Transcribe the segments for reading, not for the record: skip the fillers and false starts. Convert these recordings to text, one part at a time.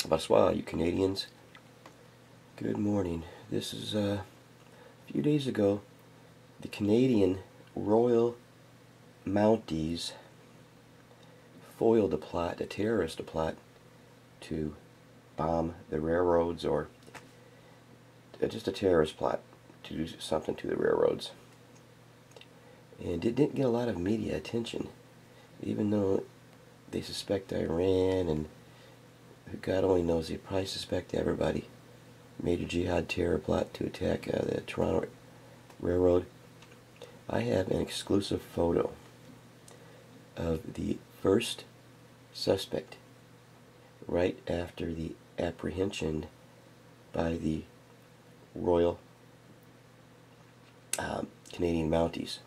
Bonsoir, you Canadians. Good morning. This is a few days ago. The Canadian Royal Mounties foiled a terrorist plot to bomb the railroads, or just a terrorist plot to do something to the railroads. And it didn't get a lot of media attention, even though they suspect Iran, and God only knows, they probably suspect everybody. Major jihad terror plot to attack the Toronto Railroad. I have an exclusive photo of the first suspect right after the apprehension by the Royal Canadian Mounties.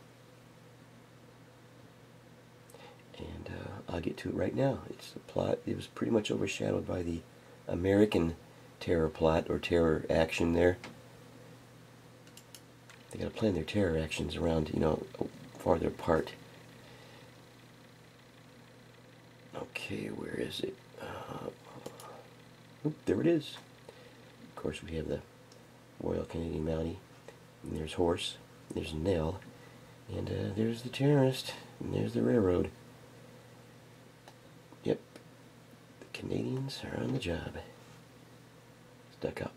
And I'll get to it right now. It's the plot. It was pretty much overshadowed by the American terror plot, or terror action there. They got to plan their terror actions around, farther apart. Okay, where is it? There it is. Of course, we have the Royal Canadian Mountie, and there's Horse, there's Nell, and there's the terrorist, and there's the railroad. Yep, the Canadians are on the job. Stuck up.